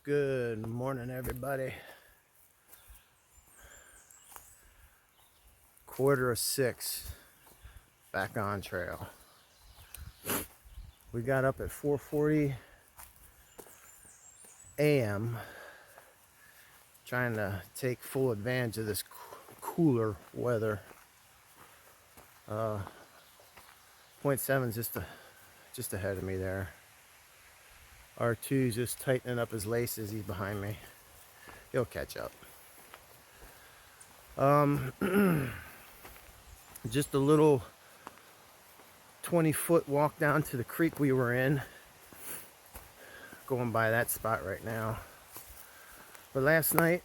Good morning, everybody. 5:45, back on trail. We got up at 4:40 a.m. trying to take full advantage of this cooler weather. 0.7's just ahead of me there. R2's just tightening up his laces. He's behind me. He'll catch up. Just a little 20-foot walk down to the creek we were in. Going by that spot right now. But last night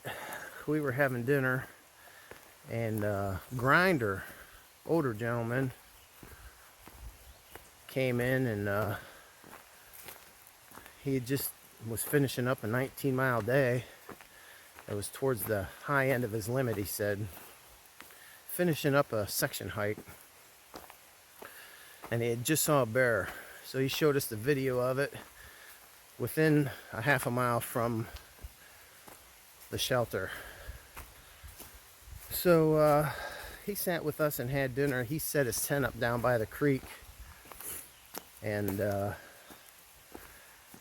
we were having dinner, and Grinder, older gentleman, came in, and he just was finishing up a 19-mile day. It was towards the high end of his limit, he said. Finishing up a section hike. And he had just saw a bear. So he showed us the video of it within a half a mile from the shelter. So he sat with us and had dinner. He set his tent up down by the creek and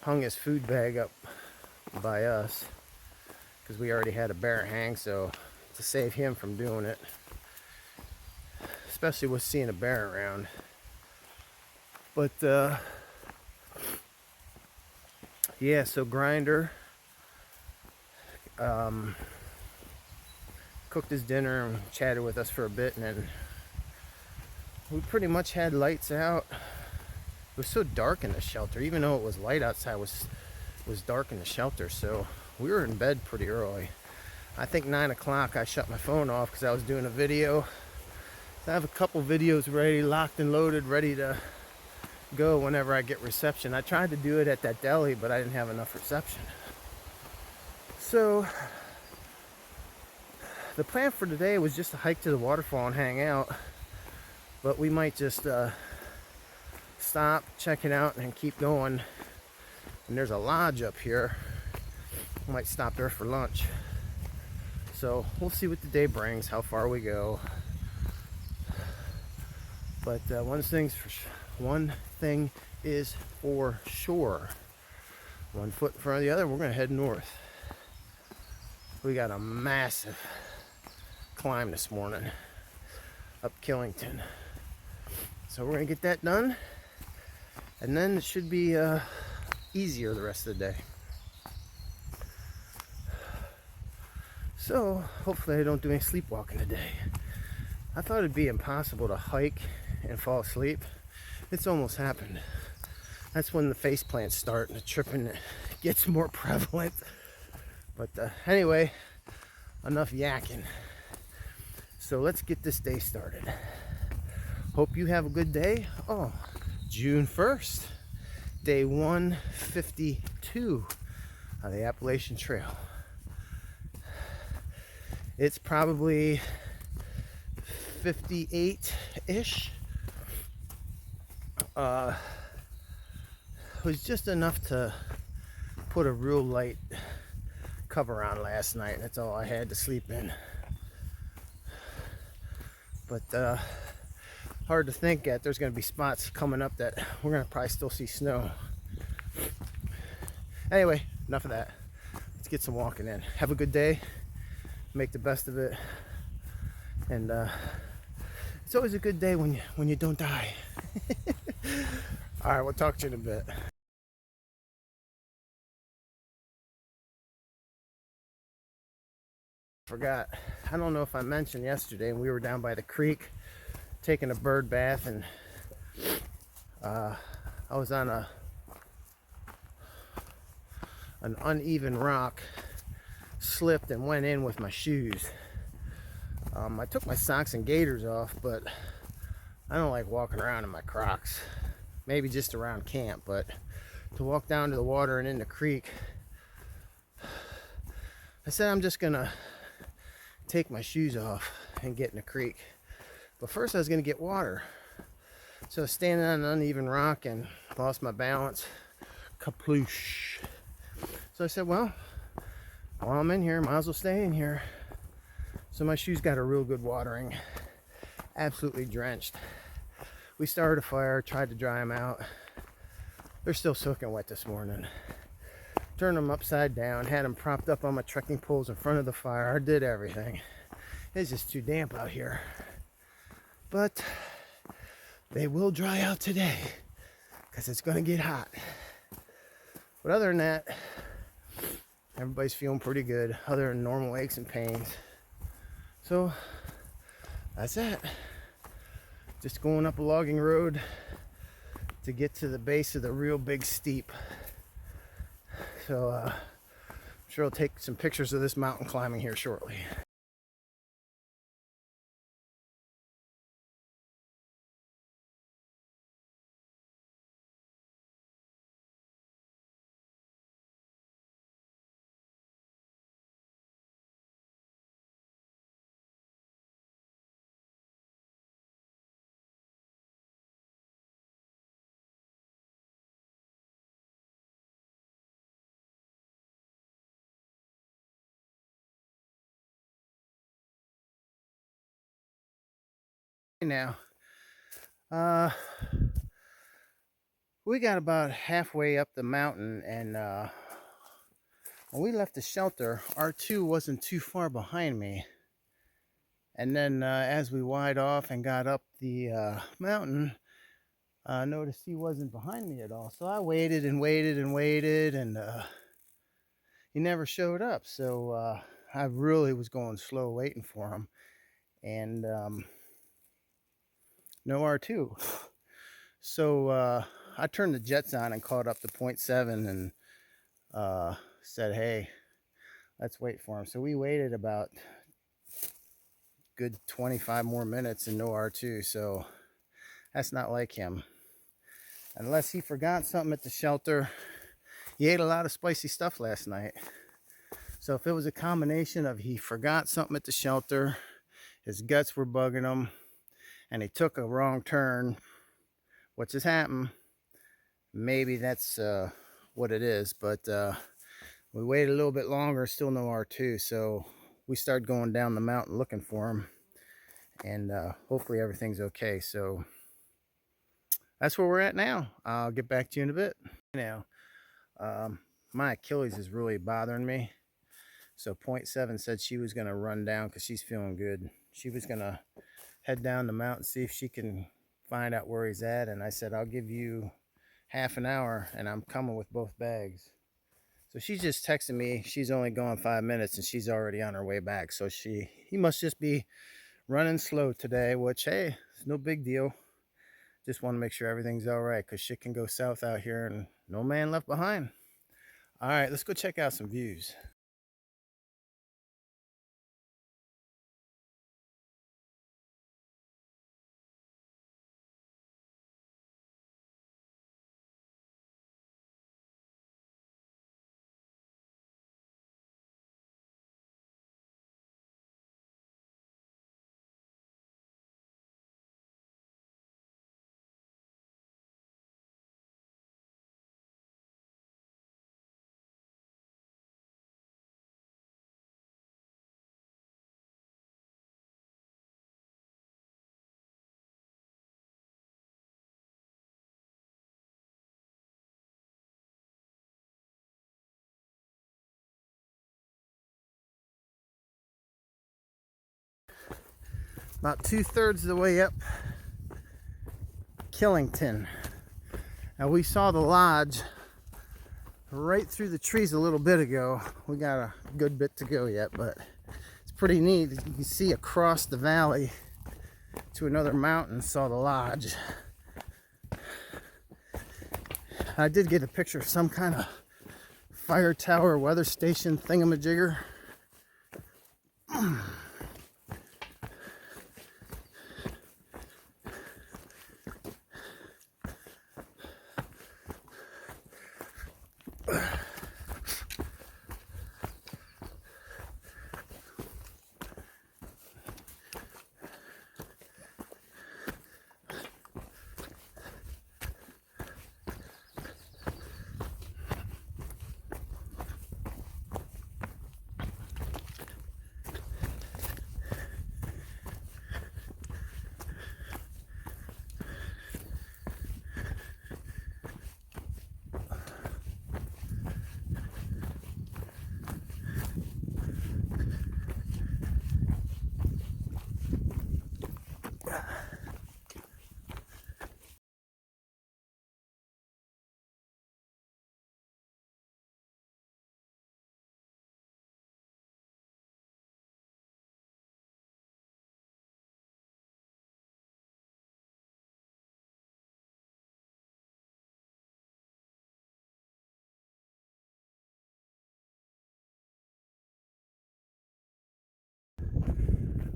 hung his food bag up by us because we already had a bear hang, so to save him from doing it, especially with seeing a bear around. But yeah, so Grinder cooked his dinner and chatted with us for a bit, and then we pretty much had lights out. It was so dark in the shelter, even though it was light outside, was dark in the shelter, so we were in bed pretty early. I think 9 o'clock I shut my phone off because I was doing a video. So I have a couple videos ready, locked and loaded, ready to go whenever I get reception. I tried to do it at that deli, but I didn't have enough reception. So the plan for today was just to hike to the waterfall and hang out, but we might just stop, check it out, and keep going. And there's a lodge up here. We might stop there for lunch. So we'll see what the day brings, how far we go. But one thing is for sure. One foot in front of the other, we're gonna head north. We got a massive climb this morning up Killington. So we're gonna get that done, and then it should be easier the rest of the day. So hopefully I don't do any sleepwalking today. I thought it'd be impossible to hike and fall asleep. It's almost happened. That's when the face plants start and the tripping gets more prevalent. But anyway, enough yakking. So let's get this day started. Hope you have a good day. Oh, June 1st, day 152 of the Appalachian Trail. It's probably 58-ish. It was just enough to put a real light cover on last night. That's all I had to sleep in. But hard to think that there's going to be spots coming up that we're going to probably still see snow. Anyway, enough of that. Let's get some walking in. Have a good day. Make the best of it. And it's always a good day when you don't die. All right, we'll talk to you in a bit. Forgot. I don't know if I mentioned yesterday, we were down by the creek taking a bird bath, and I was on an uneven rock, slipped and went in with my shoes. I took my socks and gaiters off, but I don't like walking around in my Crocs. Maybe just around camp, but to walk down to the water and in the creek, I said I'm just gonna take my shoes off and get in the creek. But first I was gonna get water. So I was standing on an uneven rock and lost my balance. Kaploosh. So I said, well, While I'm in here, might as well stay in here. So my shoes got a real good watering. Absolutely drenched. We started a fire, tried to dry them out. They're still soaking wet this morning. Turned them upside down, had them propped up on my trekking poles in front of the fire. I did everything. It's just too damp out here. But they will dry out today because it's going to get hot. But other than that, everybody's feeling pretty good other than normal aches and pains. So that's it. Just going up a logging road to get to the base of the real big steep. So I'm sure I'll take some pictures of this mountain climbing here shortly. Now, we got about halfway up the mountain, and when we left the shelter, R2 wasn't too far behind me. And then as we wired off and got up the mountain, I noticed he wasn't behind me at all. So I waited and waited and waited, and he never showed up. So I really was going slow waiting for him. And no R2. So I turned the jets on and caught up to 0.7 and said, hey, let's wait for him. So we waited about good 25 more minutes and no R2. So that's not like him. Unless he forgot something at the shelter. He ate a lot of spicy stuff last night. So if it was a combination of he forgot something at the shelter, his guts were bugging him, and he took a wrong turn, which has happened, maybe that's what it is. But we waited a little bit longer, still no R2. So we started going down the mountain looking for him, and hopefully everything's okay. So that's where we're at now. I'll get back to you in a bit. Now, my Achilles is really bothering me. So 0.7 said she was going to run down because she's feeling good. She was going to head down the mountain, see if she can find out where he's at. And I said, I'll give you half an hour and I'm coming with both bags. So she's just texting me. She's only gone 5 minutes and she's already on her way back. So he must just be running slow today, which, hey, it's no big deal. Just want to make sure everything's all right because shit can go south out here and no man left behind. All right, let's go check out some views. About 2/3 of the way up Killington. Now we saw the lodge right through the trees a little bit ago. We got a good bit to go yet, but it's pretty neat. You can see across the valley to another mountain, saw the lodge. I did get a picture of some kind of fire tower, weather station thingamajigger.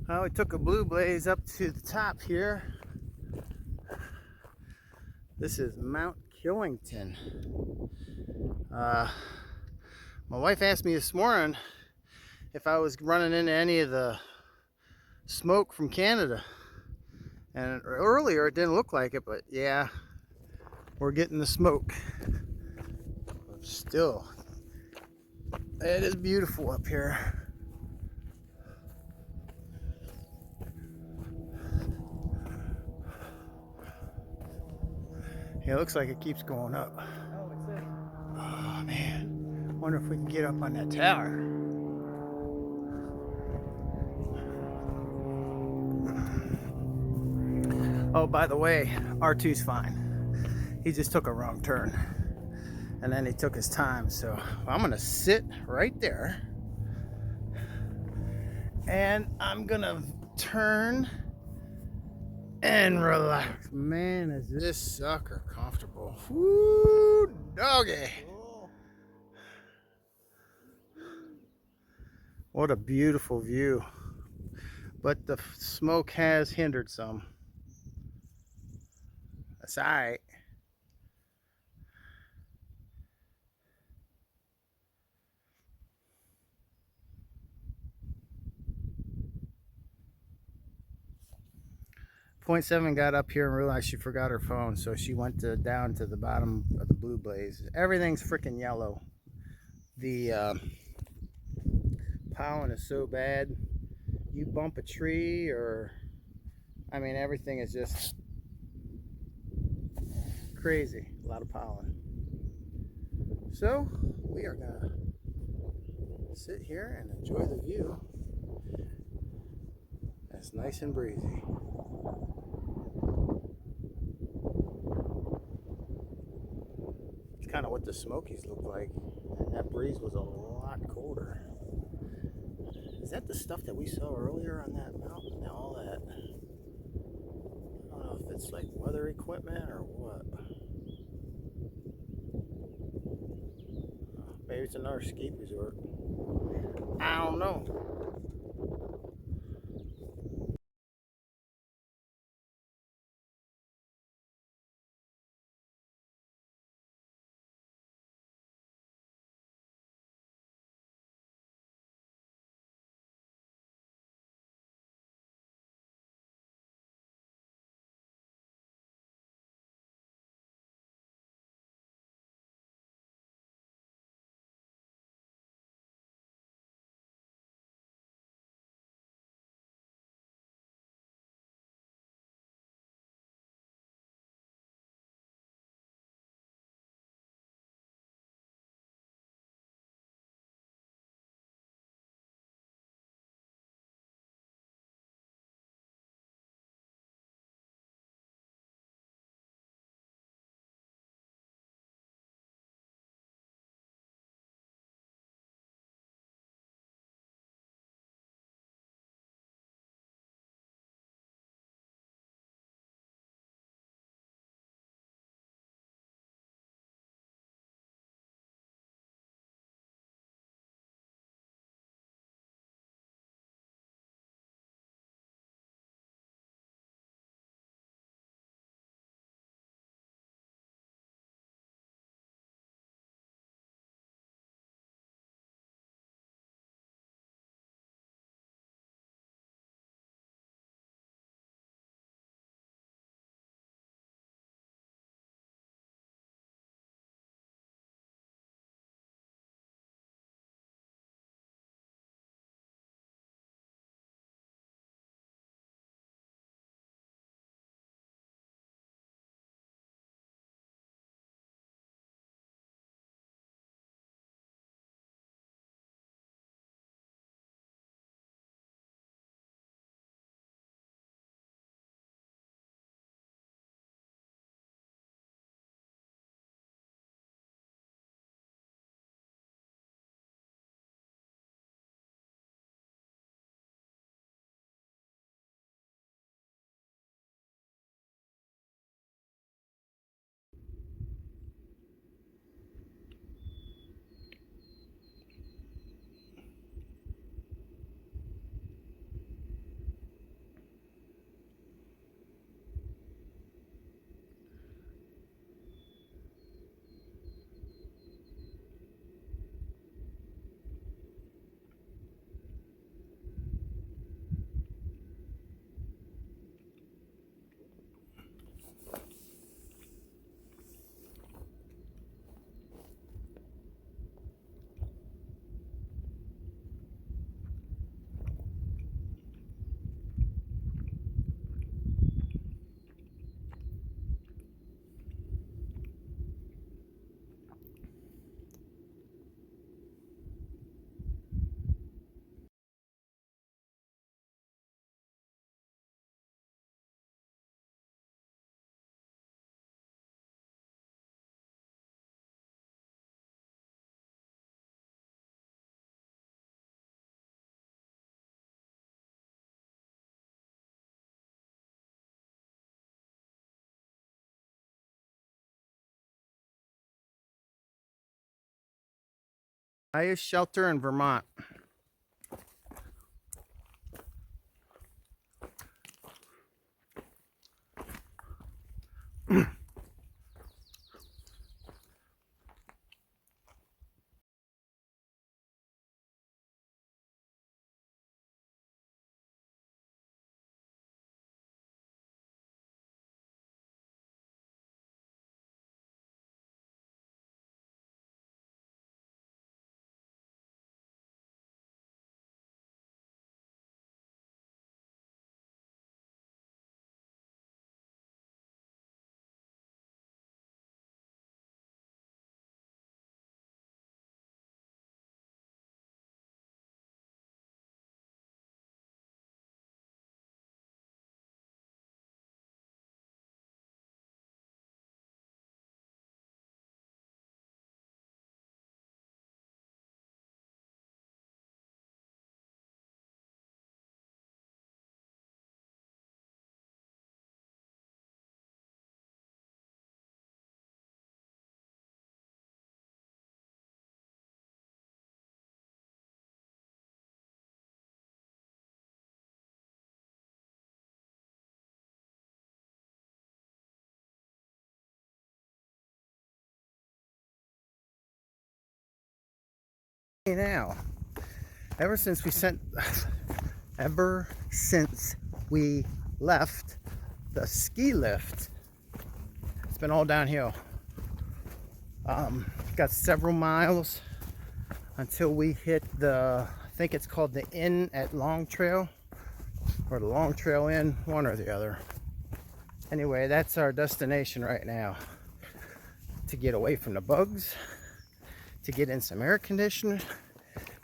Well, we took a blue blaze up to the top here. This is Mount Killington. My wife asked me this morning if I was running into any of the smoke from Canada. And earlier it didn't look like it, but yeah, we're getting the smoke. Still, it is beautiful up here. Yeah, it looks like it keeps going up. Oh man, wonder if we can get up on that tower. Oh, by the way, R2's fine. He just took a wrong turn. And then he took his time, so I'm gonna sit right there. And I'm gonna turn and relax. Man, is this sucker comfortable. Woo, doggy. What a beautiful view. But the smoke has hindered some. That's all right. Point 7 got up here and realized she forgot her phone, so she went down to the bottom of the blue blaze. Everything's freaking yellow. The pollen is so bad. You bump a tree, or I mean, everything is just crazy. A lot of pollen. So we are gonna sit here and enjoy the view. It's nice and breezy. It's kind of what the Smokies look like, and that breeze was a lot colder. Is that the stuff that we saw earlier on that mountain? All that, I don't know if it's like weather equipment or what. Maybe it's another ski resort. I don't know. Highest shelter in Vermont. Hey now, ever since we left the ski lift, it's been all downhill. Got several miles until we hit I think it's called the Inn at Long Trail, or the Long Trail Inn, one or the other. Anyway, that's our destination right now. To get away from the bugs, to get in some air conditioning,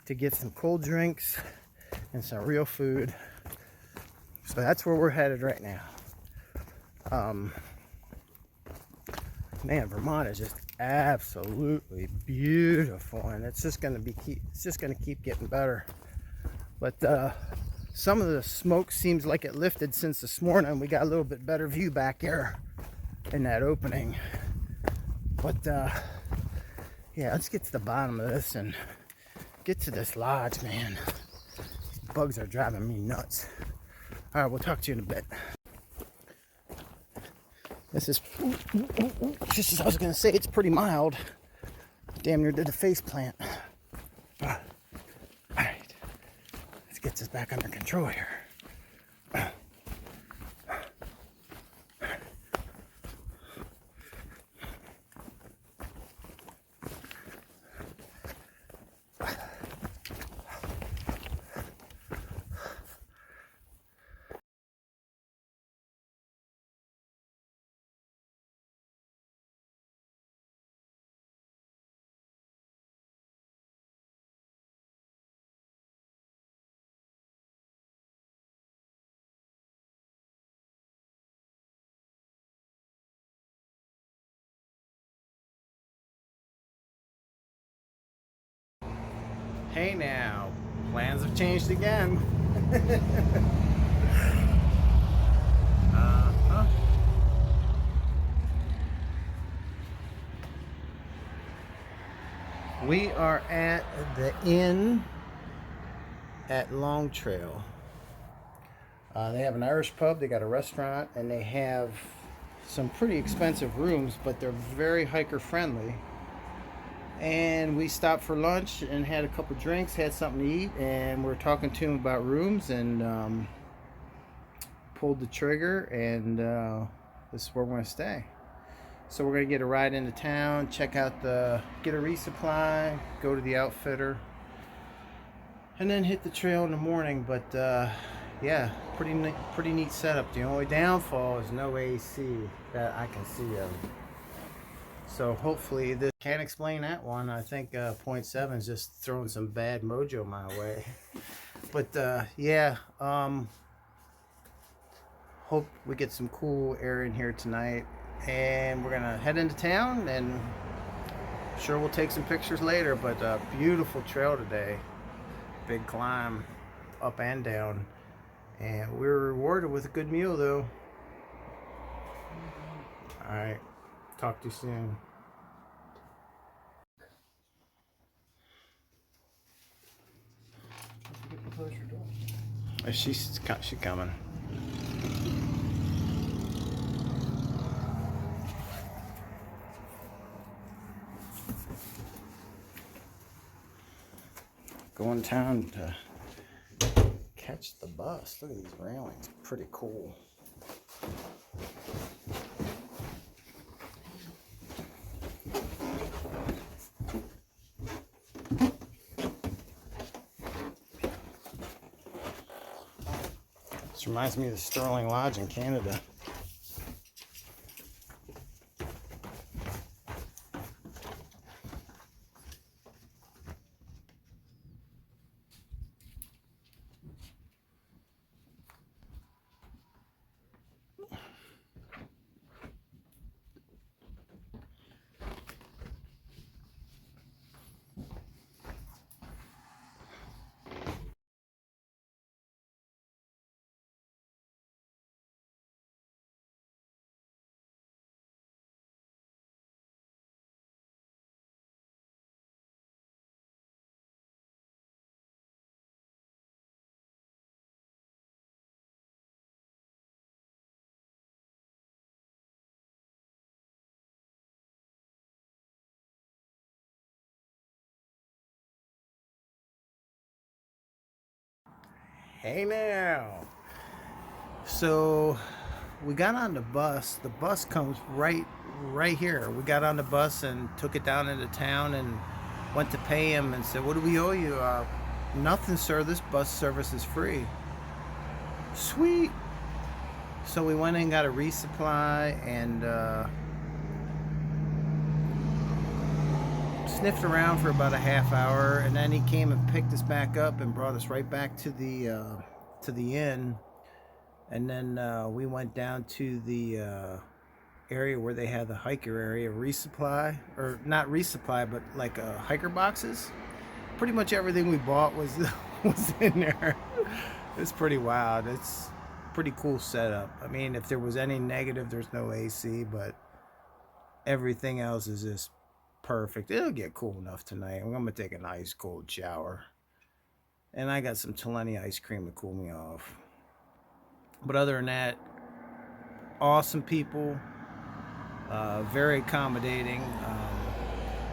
to get some cold drinks and some real food. So that's where we're headed right now. Man, Vermont is just absolutely beautiful, and it's just gonna keep getting better. But some of the smoke seems like it lifted since this morning. We got a little bit better view back here in that opening. But yeah, let's get to the bottom of this and get to this lodge, man. Bugs are driving me nuts. All right, we'll talk to you in a bit. This is just as I was gonna say, it's pretty mild. Damn near did the face plant. All right, let's get this back under control here. Hey now, plans have changed again. uh-huh. We are at the Inn at Long Trail. They have an Irish pub, they got a restaurant, and they have some pretty expensive rooms, but they're very hiker friendly. And we stopped for lunch and had a couple drinks, had something to eat, and we're talking to him about rooms, and pulled the trigger, and this is where we're going to stay. So we're going to get a ride into town, get a resupply, go to the outfitter, and then hit the trail in the morning. But yeah, pretty neat setup. The only downfall is no AC that I can see of. So hopefully this can't explain that one. I think 0.7 is just throwing some bad mojo my way. But yeah, hope we get some cool air in here tonight. And we're gonna head into town, and I'm sure we'll take some pictures later. But beautiful trail today. Big climb up and down. And we were rewarded with a good meal though. Alright. Talk to you soon. She's coming. Going town to catch the bus. Look at these railings. Pretty cool. This reminds me of the Sterling Lodge in Canada. Hey now. So we got on the bus. The bus comes right here. We got on the bus and took it down into town and went to pay him and said, "What do we owe you?" Nothing, sir. This bus service is free. Sweet. So we went in and got a resupply and sniffed around for about a half hour, and then he came and picked us back up and brought us right back to the inn. And then we went down to the area where they had the hiker area, resupply, or not resupply, but like hiker boxes. Pretty much everything we bought was was in there. It's pretty wild. It's pretty cool setup. I mean, if there was any negative, there's no AC, but everything else is just perfect. It'll get cool enough tonight. I'm gonna take an ice cold shower, and I got some Taleni ice cream to cool me off. But other than that, awesome people, very accommodating.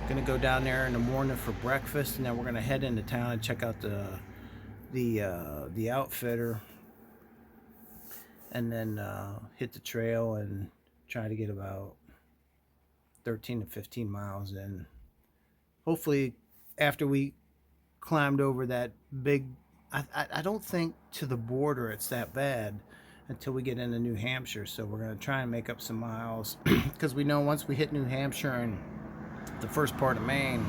Gonna go down there in the morning for breakfast, and then we're gonna head into town and check out the outfitter, and then hit the trail and try to get about 13 to 15 miles in. Hopefully, after we climbed over that big, I don't think to the border it's that bad until we get into New Hampshire. So we're going to try and make up some miles because we know once we hit New Hampshire and the first part of Maine,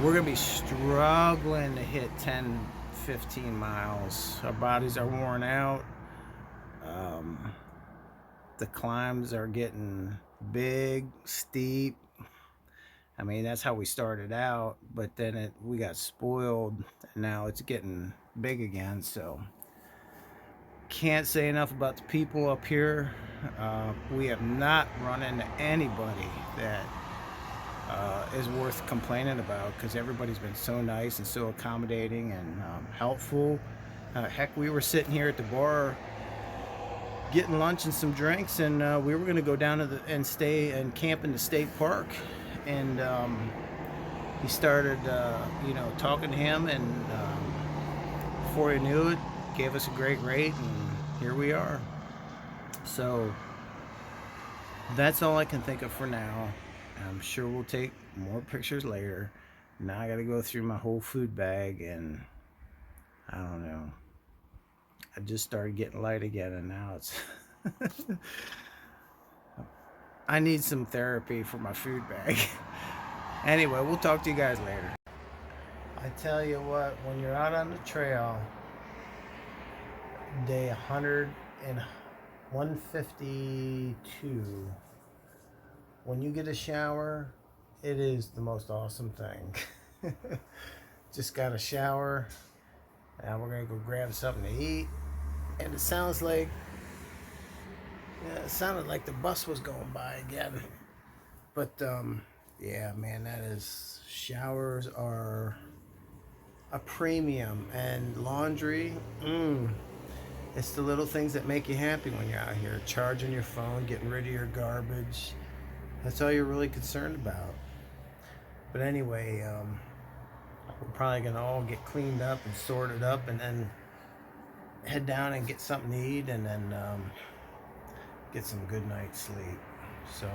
we're going to be struggling to hit 10, 15 miles. Our bodies are worn out. The climbs are getting big, steep. I mean, that's how we started out, but then we got spoiled, and now it's getting big again. So can't say enough about the people up here. We have not run into anybody that is worth complaining about, because everybody's been so nice and so accommodating and helpful. Heck, we were sitting here at the bar getting lunch and some drinks, and we were going to go down to and stay and camp in the state park. And he started, talking to him, and before he knew it, gave us a great rate, and here we are. So that's all I can think of for now. I'm sure we'll take more pictures later. Now I got to go through my whole food bag, and I don't know. I just started getting light again, and now it's I need some therapy for my food bag. Anyway, we'll talk to you guys later. I tell you what, when you're out on the trail, day 100 and 152, when you get a shower, it is the most awesome thing. Just got a shower. Now we're gonna go grab something to eat. And it sounds like, it sounded like the bus was going by again. But yeah, man, showers are a premium. And laundry, it's the little things that make you happy when you're out here. Charging your phone, getting rid of your garbage. That's all you're really concerned about. But anyway, we're probably going to all get cleaned up and sorted up and then head down and get something to eat and then get some good night's sleep. So,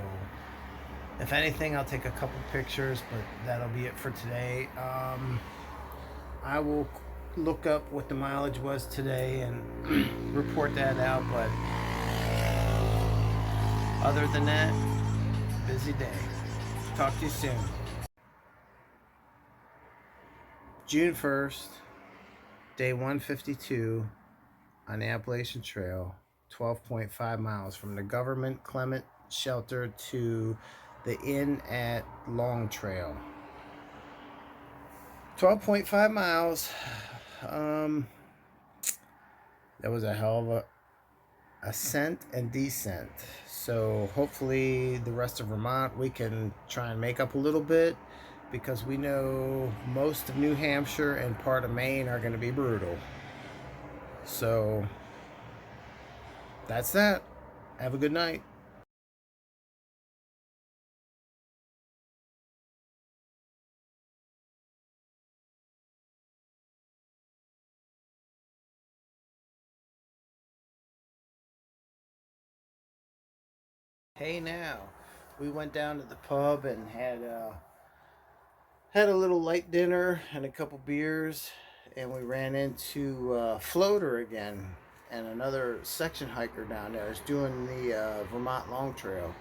if anything, I'll take a couple pictures, but that'll be it for today. I will look up what the mileage was today and report that out, but other than that, busy day. Talk to you soon. June 1st, day 152 on the Appalachian Trail, 12.5 miles from the government Clement shelter to the inn at Long Trail. 12.5 miles. That was a hell of a ascent and descent. So hopefully the rest of Vermont we can try and make up a little bit, because we know most of New Hampshire and part of Maine are going to be brutal. So that's that. Have a good night. Hey now, we went down to the pub and had a little light dinner and a couple beers, and we ran into Floater again, and another section hiker down there is doing the Vermont Long Trail.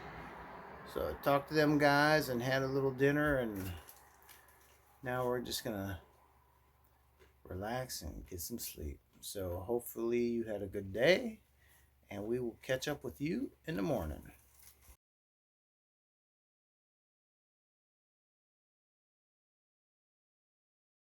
So I talked to them guys and had a little dinner, and now we're just gonna relax and get some sleep. So hopefully you had a good day, and we will catch up with you in the morning.